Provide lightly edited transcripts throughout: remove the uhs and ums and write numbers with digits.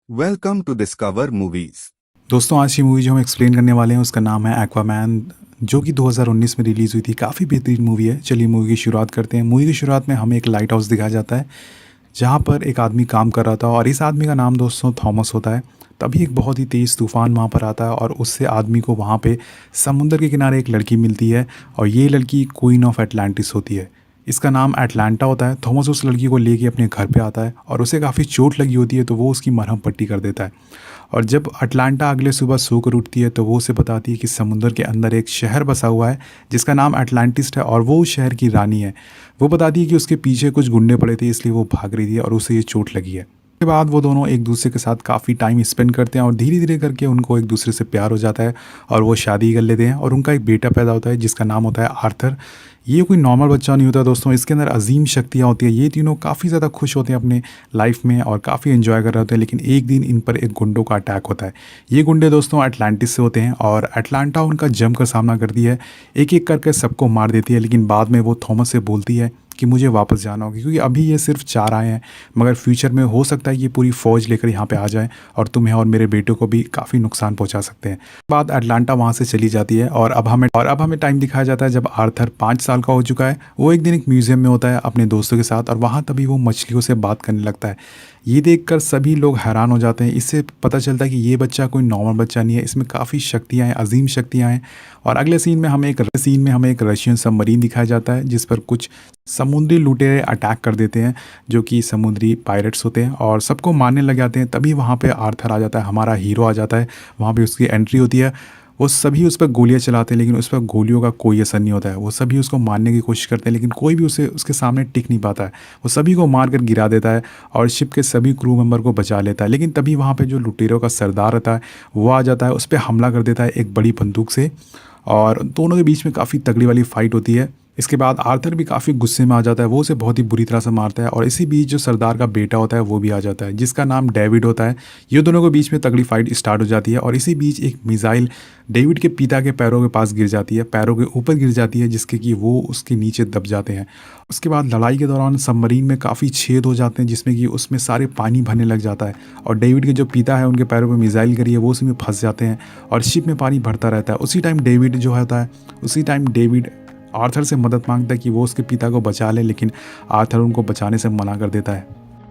Welcome to discover movies. दोस्तों आज की मूवी जो हम एक्सप्लेन करने वाले हैं उसका नाम है एक्वामैन, जो कि 2019 में रिलीज़ हुई थी। काफ़ी बेहतरीन मूवी है। चलिए मूवी की शुरुआत करते हैं। मूवी की शुरुआत में हमें एक लाइट हाउस दिखाया जाता है जहाँ पर एक आदमी काम कर रहा था और इस आदमी का नाम दोस्तों थॉमस होता है। तभी एक बहुत ही तेज़ तूफान वहाँ पर आता है और उससे आदमी को वहाँ पे समुंदर के किनारे एक लड़की मिलती है और ये लड़की क्वीन ऑफ एटलांटिस होती है। इसका नाम एटलांटा होता है। थॉमस उस लड़की को लेके अपने घर पे आता है और उसे काफ़ी चोट लगी होती है तो वो उसकी मरहम पट्टी कर देता है। और जब अटलांटा अगले सुबह सोकर उठती है तो वो उसे बताती है कि समुंदर के अंदर एक शहर बसा हुआ है जिसका नाम अटलांटिस है और वो उस शहर की रानी है। वो बताती है कि उसके पीछे कुछ गुंडे पड़े थे इसलिए वो भाग रही थी और उसे ये चोट लगी है। उसके बाद वो दोनों एक दूसरे के साथ काफ़ी टाइम स्पेंड करते हैं और धीरे धीरे करके उनको एक दूसरे से प्यार हो जाता है और वो शादी कर लेते हैं और उनका एक बेटा पैदा होता है जिसका नाम होता है आर्थर। ये कोई नॉर्मल बच्चा नहीं होता दोस्तों, इसके अंदर अजीम शक्तियाँ होती हैं। ये तीनों काफ़ी ज़्यादा खुश होते हैं अपने लाइफ में और काफ़ी एंजॉय कर रहे होते हैं, लेकिन एक दिन इन पर एक गुंडों का अटैक होता है। ये गुंडे दोस्तों अटलांटिस से होते हैं और अटलांटा उनका जमकर सामना करती है, एक एक करके सबको मार देती है। लेकिन बाद में वो थॉमस से बोलती है कि मुझे वापस जाना होगा क्योंकि अभी ये सिर्फ 4 आए हैं, मगर फ्यूचर में हो सकता है ये पूरी फ़ौज लेकर यहाँ पे आ जाए और तुम्हें और मेरे बेटे को भी काफ़ी नुकसान पहुँचा सकते हैं। बाद अटलांटा वहाँ से चली जाती है और अब हमें टाइम दिखाया जाता है जब आर्थर 5 साल का हो चुका है। वो एक दिन एक म्यूज़ियम में होता है अपने दोस्तों के साथ और वहाँ तभी वो मछलियों से बात करने लगता है। ये देखकर सभी लोग हैरान हो जाते हैं। इससे पता चलता है कि ये बच्चा कोई नॉर्मल बच्चा नहीं है, इसमें काफ़ी शक्तियाँ हैं, अजीम शक्तियाँ हैं। और अगले सीन में हमें एक रशियन सबमरीन दिखाया जाता है जिस पर कुछ समुद्री लुटेरे अटैक कर देते हैं जो कि समुद्री पायरेट्स होते हैं और सबको मारने लग जाते हैं। तभी वहाँ पे आर्थर आ जाता है, हमारा हीरो आ जाता है। वहाँ पे उसकी एंट्री होती है। वो सभी उस पर गोलियाँ चलाते हैं लेकिन उस पर गोलियों का कोई असर नहीं होता है। वो सभी उसको मारने की कोशिश करते हैं लेकिन कोई भी उसके सामने टिक नहीं पाता है। वो सभी को मार कर गिरा देता है और शिप के सभी क्रू मेंबर को बचा लेता है। लेकिन तभी वहाँ पे जो लुटेरों का सरदार रहता है वो आ जाता है, उस पर हमला कर देता है एक बड़ी बंदूक से और दोनों के बीच में काफ़ी तगड़ी वाली फाइट होती है। इसके बाद आर्थर भी काफ़ी गुस्से में आ जाता है, वो उसे बहुत ही बुरी तरह से मारता है और इसी बीच जो सरदार का बेटा होता है वो भी आ जाता है जिसका नाम डेविड होता है। ये दोनों के बीच में तगड़ी फाइट स्टार्ट हो जाती है और इसी बीच एक मिसाइल डेविड के पिता के पैरों के पास गिर जाती है, पैरों के ऊपर गिर जाती है जिसके कि वो उसके नीचे दब जाते हैं। उसके बाद लड़ाई के दौरान सबमरीन में काफ़ी छेद हो जाते हैं जिसमें कि उसमें सारे पानी भरने लग जाता है और डेविड के जो पिता है उनके पैरों पर मिसाइल गिरी है वो उसमें फंस जाते हैं और शिप में पानी भरता रहता है। उसी टाइम डेविड आर्थर से मदद मांगता है कि वो उसके पिता को बचा ले, लेकिन आर्थर उनको बचाने से मना कर देता है।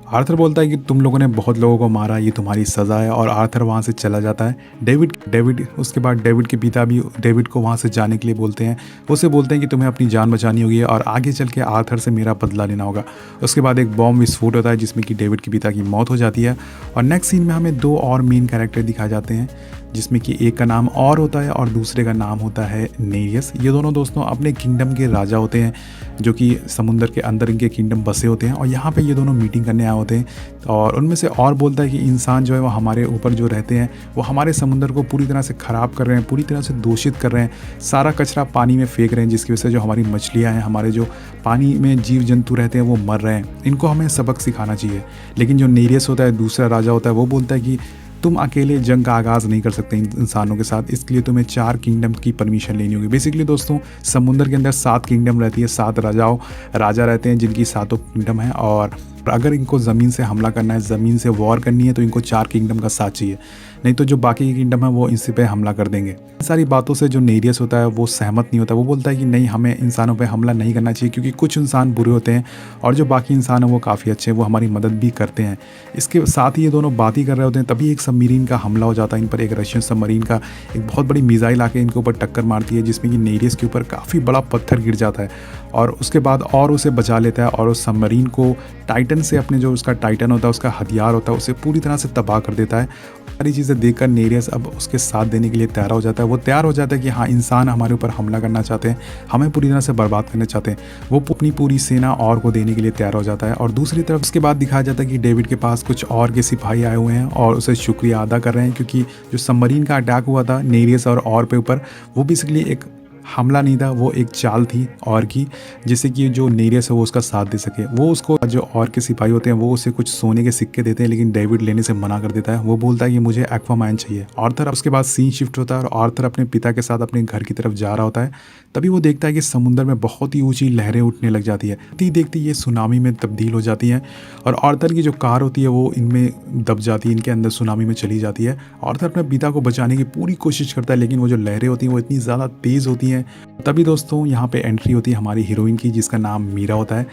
आर्थर बोलता है कि तुम लोगों ने बहुत लोगों को मारा, ये तुम्हारी सज़ा है और आर्थर वहाँ से चला जाता है। डेविड उसके बाद डेविड के पिता भी डेविड को वहाँ से जाने के लिए बोलते हैं। उसे बोलते हैं कि तुम्हें अपनी जान बचानी होगी और आगे चल के आर्थर से मेरा बदला लेना होगा। उसके बाद एक बॉम्ब विस्फोट होता है जिसमें कि डेविड के पिता की मौत हो जाती है और नेक्स्ट सीन में हमें 2 और मेन कैरेक्टर दिखाए जाते हैं जिसमें कि एक का नाम और होता है और दूसरे का नाम होता है नेरियस। ये दोनों दोस्तों अपने किंगडम के राजा होते हैं जो कि समुंदर के अंदर इनके किंगडम बसे होते हैं और यहाँ पे ये दोनों मीटिंग करने आए होते हैं। और उनमें से और बोलता है कि इंसान जो है वो हमारे ऊपर जो रहते हैं वो हमारे समुंदर को पूरी तरह से ख़राब कर रहे हैं, पूरी तरह से दूषित कर रहे हैं, सारा कचरा पानी में फेंक रहे हैं जिसकी वजह से जो हमारी मछलियाँ हैं, हमारे जो पानी में जीव जंतु रहते हैं वो मर रहे हैं। इनको हमें सबक सिखाना चाहिए। लेकिन जो नेरियस होता है, दूसरा राजा होता है, वो बोलता है कि तुम अकेले जंग का आगाज़ नहीं कर सकते इंसानों के साथ, इसलिए तुम्हें 4 किंगडम की परमिशन लेनी होगी। बेसिकली दोस्तों समुंदर के अंदर 7 किंगडम रहती है, 7 राजा रहते हैं जिनकी 7 किंगडम है और अगर इनको ज़मीन से हमला करना है, ज़मीन से वॉर करनी है तो इनको 4 किंगडम का साथ चाहिए, नहीं तो जो बाकी के किंगडम है वो इनसे पे हमला कर देंगे। इन सारी बातों से जो नेरियस होता है वो सहमत नहीं होता। वो बोलता है कि नहीं, हमें इंसानों पे हमला नहीं करना चाहिए क्योंकि कुछ इंसान बुरे होते हैं और जो बाकी इंसान हैं वो काफ़ी अच्छे हैं, वो हमारी मदद भी करते हैं। इसके साथ ही ये दोनों बात ही कर रहे होते हैं तभी एक सबमरीन का हमला हो जाता है इन पर। एक रशियन सबमरीन का एक बहुत बड़ी मिसाइल आके इनके ऊपर टक्कर मारती है जिसमें कि नेरियस के ऊपर काफ़ी बड़ा पत्थर गिर जाता है और उसके बाद और उसे बचा लेता है और उस सबमरीन को टाइटन से, अपने जो उसका टाइटन होता है, उसका हथियार होता है, उसे पूरी तरह से तबाह कर देता है। सारी चीज़ें देखकर नेरियस अब उसके साथ देने के लिए तैयार हो जाता है। वो तैयार हो जाता है कि हाँ, इंसान हमारे ऊपर हमला करना चाहते हैं, हमें पूरी तरह से बर्बाद करना चाहते हैं। वो अपनी पूरी सेना और को देने के लिए तैयार हो जाता है और दूसरी तरफ उसके बाद दिखाया जाता है कि डेविड के पास कुछ और के सिपाही आए हुए हैं और उसे शुक्रिया अदा कर रहे हैं क्योंकि जो सबमरीन का अटैक हुआ था नेरियस और पे ऊपर, वो बेसिकली एक हमला नहीं था, वो एक चाल थी और की, जिससे कि जो नेरियस है वो उसका साथ दे सके। वो उसको जो और के सिपाही होते हैं वो उसे कुछ सोने के सिक्के देते हैं, लेकिन डेविड लेने से मना कर देता है। वो बोलता है कि मुझे एक्वामैन चाहिए। आर्थर उसके बाद सीन शिफ्ट होता है और आर्थर अपने पिता के साथ अपने घर की तरफ जा रहा होता है। तभी वो देखता है कि समुद्र में बहुत ही ऊंची लहरें उठने लग जाती है। देखते ये सुनामी में तब्दील हो जाती है और आर्थर की जो कार होती है वो इनमें दब जाती है, इनके अंदर सुनामी में चली जाती है। आर्थर अपने पिता को बचाने की पूरी कोशिश करता है, लेकिन वो जो लहरें होती हैं वो इतनी ज़्यादा तेज़ होती हैं। तभी दोस्तों यहाँ पे एंट्री होती है हमारी हीरोइन की, जिसका नाम मीरा होता है।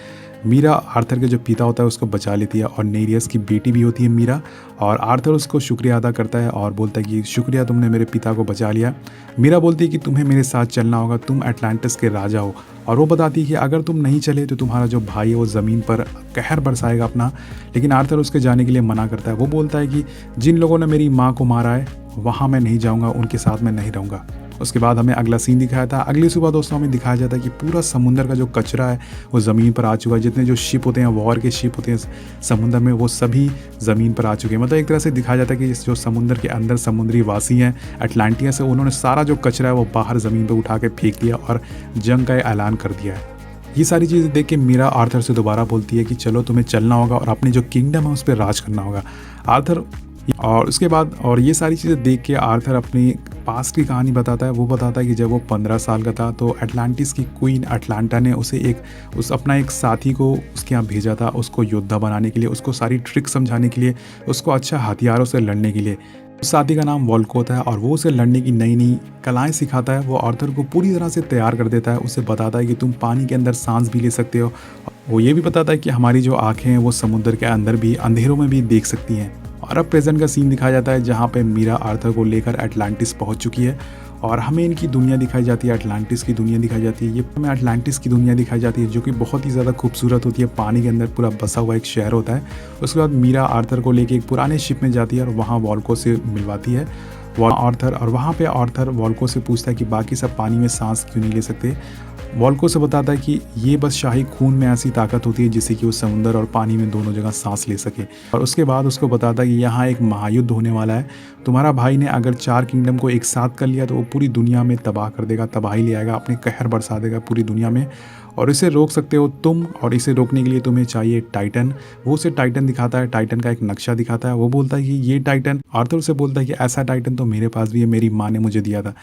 मीरा आर्थर के जो पिता होता है उसको बचा लेती है और नेरियस की बेटी भी होती है मीरा। और आर्थर उसको शुक्रिया अदा करता है और बोलता है कि शुक्रिया, तुमने मेरे पिता को बचा लिया। मीरा बोलती है कि तुम्हें मेरे साथ चलना होगा, तुम अटलांटिस के राजा हो। और वो बताती है कि अगर तुम नहीं चले तो तुम्हारा जो भाई है वो ज़मीन पर कहर बरसाएगा अपना। लेकिन आर्थर उसके जाने के लिए मना करता है। वो बोलता है कि जिन लोगों ने मेरी माँ को मारा है वहाँ मैं नहीं जाऊँगा, उनके साथ मैं नहीं रहूँगा। उसके बाद हमें अगला सीन दिखाया था। अगली सुबह दोस्तों हमें दिखाया जाता है कि पूरा समुंदर का जो कचरा है वो ज़मीन पर आ चुका है। जितने जो शिप होते हैं, वॉर के शिप होते हैं समुंदर में, वो सभी ज़मीन पर आ चुके हैं। मतलब एक तरह से दिखाया जाता है कि जो समुंदर के अंदर समुद्री वासी हैं अटलांटिया से, उन्होंने सारा जो कचरा है वो बाहर ज़मीन पर उठा के फेंक दिया और जंग का ऐलान कर दिया है। ये सारी चीज़ें देख के मीरा आर्थर से दोबारा बोलती है कि चलो तुम्हें चलना होगा और अपने जो किंगडम है उस पर राज करना होगा। आर्थर और उसके बाद और ये सारी चीज़ें देख के आर्थर अपनी पास्ट की कहानी बताता है। वो बताता है कि जब वो 15 साल का था तो अटलांटिस की क्वीन अटलांटा ने उसे अपना एक साथी को उसके यहाँ भेजा था, उसको योद्धा बनाने के लिए, उसको सारी ट्रिक समझाने के लिए, उसको अच्छा हथियारों से लड़ने के लिए। उस साथी का नाम वॉल्को होता है और वो उसे लड़ने की नई नई कलाएं सिखाता है। वो आर्थर को पूरी तरह से तैयार कर देता है। उसे बताता है कि तुम पानी के अंदर सांस भी ले सकते हो। वो ये भी बताता है कि हमारी जो आँखें हैं वो समुद्र के अंदर भी अंधेरों में भी देख सकती हैं। और अब प्रेजेंट का सीन दिखाया जाता है जहाँ पे मीरा आर्थर को लेकर अटलांटिस पहुँच चुकी है और हमें इनकी दुनिया दिखाई जाती है, अटलांटिस की दुनिया दिखाई जाती है। ये हमें अटलांटिस की दुनिया दिखाई जाती है जो कि बहुत ही ज़्यादा खूबसूरत होती है। पानी के अंदर पूरा बसा हुआ एक शहर होता है। उसके बाद मीरा आर्थर को लेके एक पुराने शिप में जाती है और वहाँ वॉल्को से मिलवाती है आर्थर। और वहाँ पे आर्थर वॉल्को से पूछता है कि बाकी सब पानी में सांस क्यों नहीं ले सकते। वॉल्को से बताता है कि ये बस शाही खून में ऐसी ताकत होती है जिससे कि वो समुंदर और पानी में दोनों जगह सांस ले सके। और उसके बाद उसको बताता है कि यहाँ एक महायुद्ध होने वाला है। तुम्हारा भाई ने अगर 4 किंगडम को एक साथ कर लिया तो वो पूरी दुनिया में तबाह कर देगा, तबाही ले आएगा, अपने कहर बरसा देगा पूरी दुनिया में। और इसे रोक सकते हो तुम, और इसे रोकने के लिए तुम्हें चाहिए टाइटन। वो उसे टाइटन दिखाता है, टाइटन का एक नक्शा दिखाता है। वो बोलता है कि ये टाइटन, आर्थर से बोलता है कि ऐसा टाइटन तो मेरे पास भी है, मेरी माँ ने मुझे दिया था।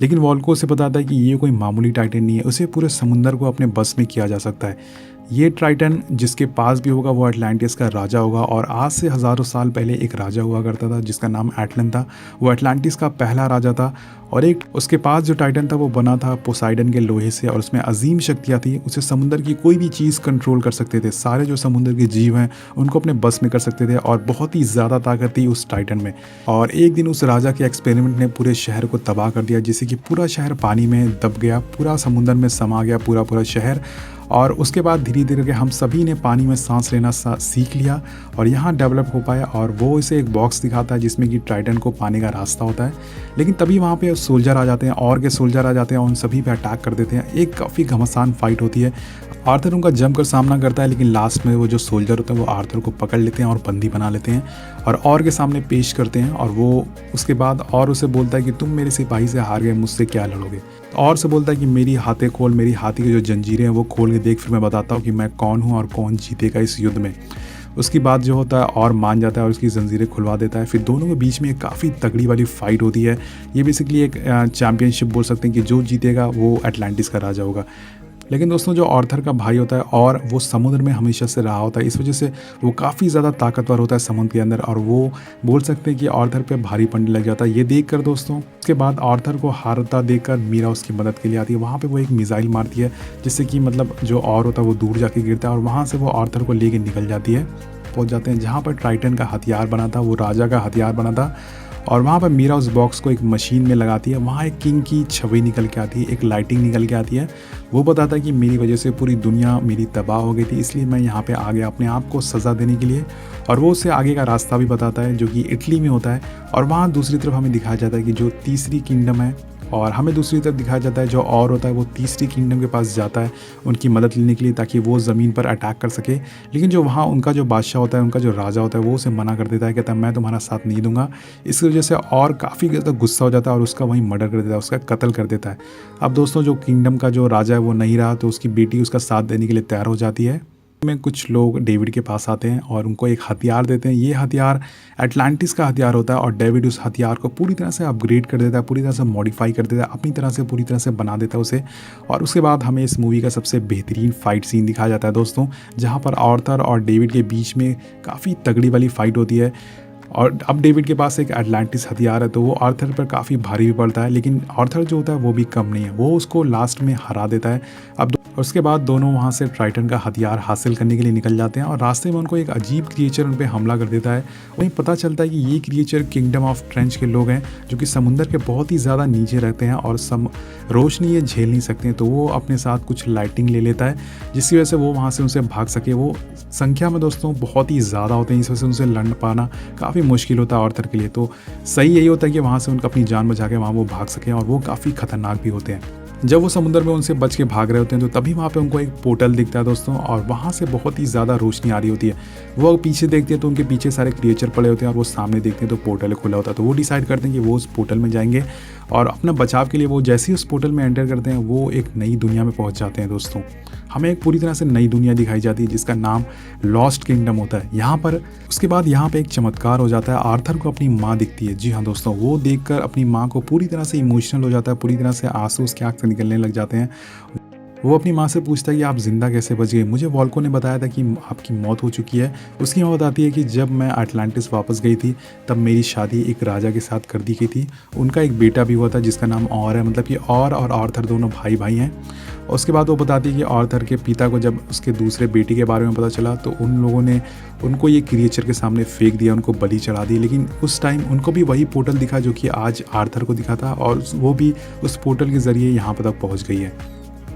लेकिन वॉल्को से बताता है कि ये कोई मामूली टाइटन नहीं है, उसे पूरे समुंदर को अपने बस में किया जा सकता है। ये टाइटन जिसके पास भी होगा वो अटलांटिस का राजा होगा। और आज से हज़ारों साल पहले एक राजा हुआ करता था जिसका नाम एटलन था। वो अटलांटिस का पहला राजा था और एक उसके पास जो टाइटन था वो बना था पोसाइडन के लोहे से और उसमें अजीम शक्तियाँ थी। उसे समुंदर की कोई भी चीज़ कंट्रोल कर सकते थे, सारे जो समुंदर के जीव हैं उनको अपने बस में कर सकते थे और बहुत ही ज़्यादा ताकत थी उस टाइटन में। और एक दिन उस राजा के एक्सपेरिमेंट ने पूरे शहर को तबाह कर दिया, जिससे कि पूरा शहर पानी में दब गया, पूरा समुंदर में समा गया पूरा शहर। और उसके बाद धीरे धीरे करके हम सभी ने पानी में सांस लेना सीख लिया और यहाँ डेवलप हो पाया। और वो इसे एक बॉक्स दिखाता है जिसमें कि टाइटन को पाने का रास्ता होता है। लेकिन तभी वहाँ पे सोल्जर आ जाते हैं और के सोल्जर आ जाते हैं और उन सभी पे अटैक कर देते हैं। एक काफ़ी घमासान फाइट होती है। आर्थर उनका जमकर सामना करता है, लेकिन लास्ट में वो जो सोल्जर होते हैं वो आर्थर को पकड़ लेते हैं और बंदी बना लेते हैं और के सामने पेश करते हैं। और वो उसके बाद और उसे बोलता है कि तुम मेरे सिपाही से हार गए, मुझसे क्या लड़ोगे। तो और से बोलता है कि मेरी हाथे खोल, मेरी हाथी की जो जंजीरें हैं वो खोल के देख, फिर मैं बताता हूँ कि मैं कौन हूँ और कौन जीतेगा इस युद्ध में। उसकी बात जो होता है और मान जाता है और उसकी जंजीरें खुलवा देता है। फिर दोनों के बीच में एक काफ़ी तगड़ी वाली फाइट होती है। ये बेसिकली एक चैम्पियनशिप बोल सकते हैं कि जो जीतेगा वो अटलांटिस का राजा होगा। लेकिन दोस्तों जो आर्थर का भाई होता है और वो समुद्र में हमेशा से रहा होता है, इस वजह से वो काफ़ी ज़्यादा ताकतवर होता है समुद्र के अंदर और वो बोल सकते हैं कि आर्थर पे भारी पड़ने लग जाता है। ये देख कर दोस्तों उसके बाद आर्थर को हारता देखकर मीरा उसकी मदद के लिए आती है। वहाँ पे वो एक मिसाइल मारती है जिससे कि मतलब जो और होता है वो दूर जाके गिरता है और वहाँ से वो आर्थर को लेके निकल जाती है। पहुँच जाते हैं जहाँ पर टाइटन का हथियार बना था, वो राजा का हथियार बना था। और वहाँ पर मीरा उस बॉक्स को एक मशीन में लगाती है। वहाँ एक किंग की छवि निकल के आती है, एक लाइटिंग निकल के आती है। वो बताता है कि मेरी वजह से पूरी दुनिया मेरी तबाह हो गई थी, इसलिए मैं यहाँ पे आ गया अपने आप को सज़ा देने के लिए। और वो उसे आगे का रास्ता भी बताता है जो कि इटली में होता है। और वहाँ दूसरी तरफ हमें दिखाया जाता है कि जो तीसरी किंगडम है और हमें दूसरी तरफ दिखाया जाता है जो और होता है वो तीसरी किंगडम के पास जाता है उनकी मदद लेने के लिए, ताकि वो ज़मीन पर अटैक कर सके। लेकिन जो वहाँ उनका जो बादशाह होता है, उनका जो राजा होता है, वो उसे मना कर देता है, कहता है मैं तुम्हारा साथ नहीं दूंगा। इसकी वजह से और काफ़ी ज़्यादा गुस्सा हो जाता है और उसका वहीं मर्डर कर देता है, उसका कत्ल कर देता है। अब दोस्तों जो किंगडम का जो राजा है वो नहीं रहा, तो उसकी बेटी उसका साथ देने के लिए तैयार हो जाती है। में कुछ लोग डेविड के पास आते हैं और उनको एक हथियार देते हैं। ये हथियार एटलांटिस का हथियार होता है और डेविड उस हथियार को पूरी तरह से अपग्रेड कर देता है, पूरी तरह से मॉडिफाई कर देता है, अपनी तरह से पूरी तरह से बना देता है उसे। और उसके बाद हमें इस मूवी का सबसे बेहतरीन फाइट सीन दिखाया जाता है दोस्तों, जहाँ पर आर्थर और डेविड के बीच में काफ़ी तगड़ी वाली फाइट होती है। और अब डेविड के पास एक एटलांटिस हथियार है, तो वो आर्थर पर काफ़ी भारी भी पड़ता है, लेकिन आर्थर जो होता है वो भी कम नहीं है, वो उसको लास्ट में हरा देता है। अब उसके बाद दोनों वहाँ से ट्राइटन का हथियार हासिल करने के लिए निकल जाते हैं और रास्ते में उनको एक अजीब क्रिएचर उन पर हमला कर देता है। उन्हें पता चलता है कि ये क्रिएचर किंगडम ऑफ ट्रेंच के लोग हैं, जो कि समुंदर के बहुत ही ज़्यादा नीचे रहते हैं और रोशनी ये झेल नहीं सकते हैं। तो वो अपने साथ कुछ लाइटिंग ले लेता है, जिसकी वजह से वो वहाँ से उनसे भाग सके। वो संख्या में दोस्तों बहुत ही ज़्यादा होते हैं, इस वजह से उनसे लड़ पाना काफ़ी मुश्किल होता है आर्थर के लिए। तो सही यही होता है कि वहाँ से उनको अपनी जान बचा के वहाँ वो भाग सकें, और वो काफ़ी खतरनाक भी होते हैं। जब वो समुद्र में उनसे बच के भाग रहे होते हैं, तो तभी वहाँ पे उनको एक पोर्टल दिखता है दोस्तों, और वहाँ से बहुत ही ज़्यादा रोशनी आ रही होती है। वो पीछे देखते हैं तो उनके पीछे सारे क्रिएचर पड़े होते हैं, और वो सामने देखते हैं तो पोर्टल खुला होता है। तो वो डिसाइड करते हैं कि वो उस पोर्टल में जाएंगे, और अपना बचाव के लिए वो जैसे ही उस पोर्टल में एंटर करते हैं, वो एक नई दुनिया में पहुँच जाते हैं दोस्तों। हमें एक पूरी तरह से नई दुनिया दिखाई जाती है, जिसका नाम लॉस्ट किंगडम होता है यहाँ पर। उसके बाद यहाँ पे एक चमत्कार हो जाता है, आर्थर को अपनी माँ दिखती है। जी हाँ दोस्तों, वो देखकर अपनी माँ को पूरी तरह से इमोशनल हो जाता है, पूरी तरह से आंसू उसकी आँख से निकलने लग जाते हैं। वो अपनी माँ से पूछता है कि आप ज़िंदा कैसे बच गए, मुझे वॉल्को ने बताया था कि आपकी मौत हो चुकी है। उसकी माँ बताती है कि जब मैं अटलांटिस वापस गई थी, तब मेरी शादी एक राजा के साथ कर दी गई थी। उनका एक बेटा भी हुआ था जिसका नाम और है, मतलब कि और आर्थर दोनों भाई भाई हैं। उसके बाद वो बताती है कि आर्थर के पिता को जब उसके दूसरे बेटे के बारे में पता चला, तो उन लोगों ने उनको ये क्रिएचर के सामने फेंक दिया, उनको बलि चढ़ा दी। लेकिन उस टाइम उनको भी वही पोर्टल दिखा जो कि आज आर्थर को दिखा था, और वो भी उस पोर्टल के ज़रिए यहाँ पर तक पहुँच गई है।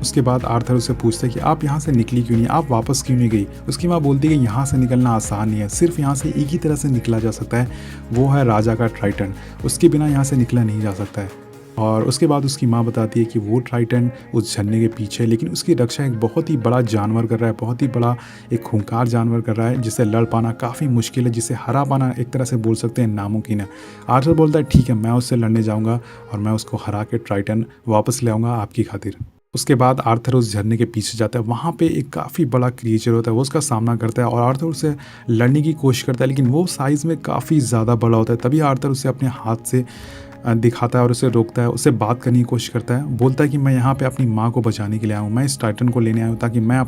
उसके बाद आर्थर उससे पूछता है कि आप यहाँ से निकली क्यों नहीं, आप वापस क्यों नहीं गई। उसकी माँ बोलती है कि यहाँ से निकलना आसान नहीं है, सिर्फ यहाँ से एक ही तरह से निकला जा सकता है, वो है राजा का ट्राइटन। उसके बिना यहाँ से निकला नहीं जा सकता है। और उसके बाद उसकी माँ बताती है कि वो ट्राइटन उस झरने के पीछे है, लेकिन उसकी रक्षा एक बहुत ही बड़ा जानवर कर रहा है, बहुत ही बड़ा एक खूंखार जानवर कर रहा है, जिसे लड़ पाना काफ़ी मुश्किल है, जिसे हरा पाना एक तरह से बोल सकते हैं नामुमकिन है। आर्थर बोलता है ठीक है, मैं उससे लड़ने जाऊँगा और मैं उसको हरा के ट्राइटन वापस ले आऊँगा आपकी खातिर। उसके बाद आर्थर उस झरने के पीछे जाता है, वहाँ पे एक काफ़ी बड़ा क्रिएचर होता है, वो उसका सामना करता है और आर्थर उससे लड़ने की कोशिश करता है, लेकिन वो साइज़ में काफ़ी ज़्यादा बड़ा होता है। तभी आर्थर उसे अपने हाथ से दिखाता है और उसे रोकता है, उससे बात करने की कोशिश करता है। बोलता है कि मैं यहाँ पे अपनी माँ को बचाने के लिए आया हूँ, मैं इस टाइटन को लेने आया हूँ ताकि मैं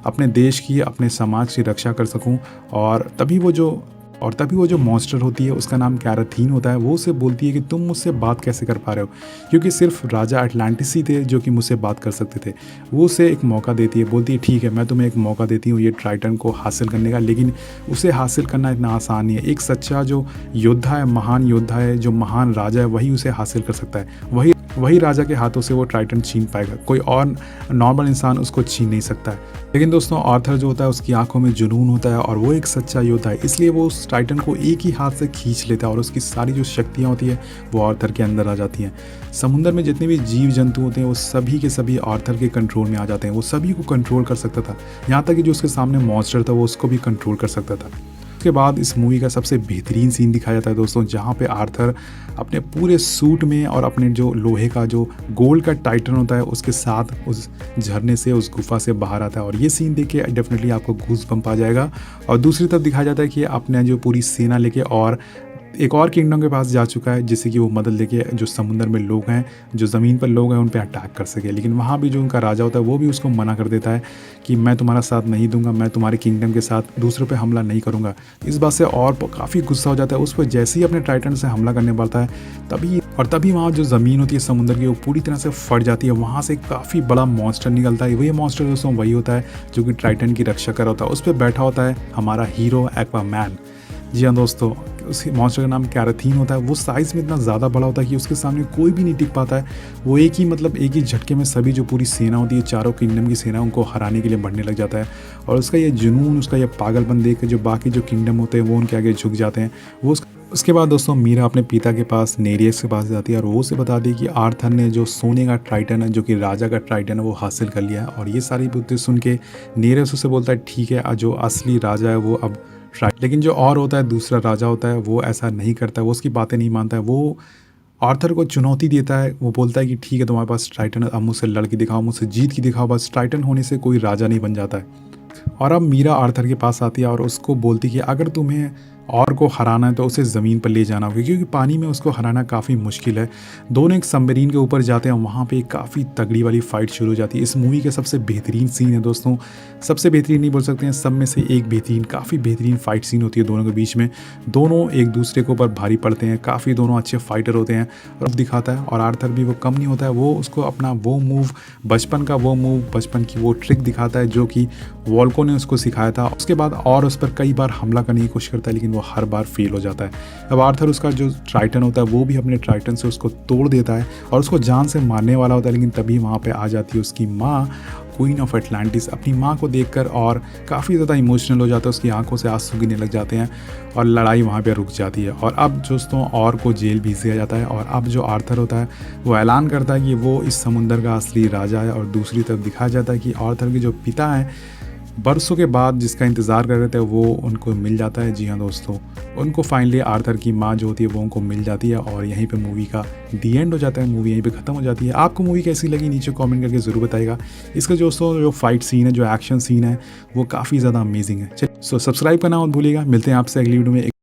अपने देश की, अपने समाज की रक्षा कर सकूँ। और तभी वो जो मॉन्स्टर होती है, उसका नाम कैराथीन होता है, वो उसे बोलती है कि तुम मुझसे बात कैसे कर पा रहे हो, क्योंकि सिर्फ राजा अटलांटिस ही थे जो कि मुझसे बात कर सकते थे। वो उसे एक मौका देती है, बोलती है ठीक है, मैं तुम्हें एक मौका देती हूँ ये ट्राइटन को हासिल करने का, लेकिन उसे हासिल करना इतना आसान नहीं है। एक सच्चा जो योद्धा है, महान योद्धा है, जो महान राजा है, वही उसे हासिल कर सकता है। वही राजा के हाथों से वो ट्राइटन छीन पाएगा, कोई और नॉर्मल इंसान उसको छीन नहीं सकता है। लेकिन दोस्तों आर्थर जो होता है, उसकी आंखों में जुनून होता है और वो एक सच्चा योद्धा है, इसलिए वो उस टाइटन को एक ही हाथ से खींच लेता है और उसकी सारी जो शक्तियाँ होती है वो आर्थर के अंदर आ जाती हैं। समुद्र में जितने भी जीव जंतु होते हैं वो सभी के सभी आर्थर के कंट्रोल में आ जाते हैं, वो सभी को कंट्रोल कर सकता था, यहाँ तक कि जो उसके सामने मॉन्स्टर था वो उसको भी कंट्रोल कर सकता था। उसके बाद इस मूवी का सबसे बेहतरीन सीन दिखाया जाता है दोस्तों, जहाँ पे आर्थर अपने पूरे सूट में और अपने जो लोहे का जो गोल्ड का टाइटन होता है उसके साथ उस झरने से, उस गुफा से बाहर आता है। और ये सीन देख के डेफिनेटली आपको गूज़ बम्प आ जाएगा। और दूसरी तरफ दिखाया जाता है कि अपने जो पूरी सेना लेके और एक और किंगडम के पास जा चुका है, जिससे कि वो मदद लेके जो समुद्र में लोग हैं, जो ज़मीन पर लोग हैं, उन पे अटैक कर सके। लेकिन वहाँ भी जो उनका राजा होता है वो भी उसको मना कर देता है कि मैं तुम्हारा साथ नहीं दूंगा, मैं तुम्हारे किंगडम के साथ दूसरों पे हमला नहीं करूँगा। इस बात से और काफ़ी गुस्सा हो जाता है उस पर। जैसे ही अपने टाइटन से हमला करने पड़ता है तभी वहाँ जो ज़मीन होती है समुद्र की, वो पूरी तरह से फट जाती है। वहाँ से काफ़ी बड़ा मॉन्स्टर निकलता है। वही मॉन्स्टर दोस्तों वही होता है जो कि टाइटन की रक्षा कर रहा होता है। उस पर बैठा होता है हमारा हीरो एक्वामैन। जी हाँ दोस्तों, उस मॉन्स्टर का नाम कैराथीन होता है। वो साइज़ में इतना ज़्यादा बड़ा होता है कि उसके सामने कोई भी नहीं टिक पाता है। वो एक ही झटके में सभी जो पूरी सेना होती है, चारों किंगडम की सेना, उनको हराने के लिए बढ़ने लग जाता है। और उसका ये जुनून, उसका ये पागलपन देख के जो बाकी जो किंगडम होते हैं वो उनके आगे झुक जाते हैं। उसके बाद दोस्तों मीरा अपने पिता के पास नेरियस के पास जाती है और वो उसे बताती है कि आर्थर ने जो सोने का ट्राइटन है, जो कि राजा का ट्राइटन है, वो हासिल कर लिया है। और ये सारी बातें सुन के नेरियस उसे बोलता है ठीक है, जो असली राजा है वो अब लेकिन जो और होता है, दूसरा राजा होता है, वो ऐसा नहीं करता है, वो उसकी बातें नहीं मानता है। वो आर्थर को चुनौती देता है, वो बोलता है कि ठीक है तुम्हारे पास ट्राइटन है, अब मुझसे लड़ के दिखाओ, मुझसे जीत के दिखाओ, बस ट्राइटन होने से कोई राजा नहीं बन जाता है। और अब मीरा आर्थर के पास आती है और उसको बोलती कि अगर तुम्हें और को हराना है तो उसे ज़मीन पर ले जाना होगा, क्योंकि पानी में उसको हराना काफ़ी मुश्किल है। दोनों एक सबमरीन के ऊपर जाते हैं, वहाँ पे काफ़ी तगड़ी वाली फ़ाइट शुरू हो जाती है। इस मूवी का सबसे बेहतरीन सीन है दोस्तों, सबसे बेहतरीन नहीं बोल सकते हैं, सब में से एक बेहतरीन, काफ़ी बेहतरीन फ़ाइट सीन होती है दोनों के बीच में। दोनों एक दूसरे के ऊपर भारी पड़ते हैं, काफ़ी दोनों अच्छे फाइटर होते हैं और दिखाता है। और आर्थर भी वो कम नहीं होता है, वो उसको अपना वो मूव, बचपन का वो मूव, बचपन की वो ट्रिक दिखाता है जो कि वॉल्को ने उसको सिखाया था। उसके बाद और उस पर कई बार हमला करने की कोशिश करता है, लेकिन वो हर बार फेल हो जाता है। अब आर्थर उसका जो ट्राइटन होता है वो भी अपने ट्राइटन से उसको तोड़ देता है और उसको जान से मारने वाला होता है, लेकिन तभी वहाँ पे आ जाती है उसकी माँ, क्वीन ऑफ एटलांटिस। अपनी माँ को देखकर और काफ़ी ज़्यादा इमोशनल हो जाता है, उसकी आंखों से आंसू गिरने लग जाते हैं और लड़ाई वहाँ पे रुक जाती है। और अब दोस्तों और को जेल भेज दिया जाता है और अब जो आर्थर होता है वो ऐलान करता है कि वो इस समुंदर का असली राजा है। और दूसरी तरफ दिखाया जाता है कि आर्थर के जो पिता हैं, बरसों के बाद जिसका इंतज़ार कर रहे थे, वो उनको मिल जाता है। जी हाँ दोस्तों, उनको फाइनली आर्थर की माँ जो होती है वो उनको मिल जाती है और यहीं पे मूवी का दी एंड हो जाता है, मूवी यहीं पे ख़त्म हो जाती है। आपको मूवी कैसी लगी नीचे कमेंट करके ज़रूर बताइएगा। इसका दोस्तों जो फाइट सीन है, जो एक्शन सीन है, वो काफ़ी ज़्यादा अमेजिंग है। चलिए सब्सक्राइब करना मत भूलिएगा। मिलते हैं आपसे अगली वीडियो में।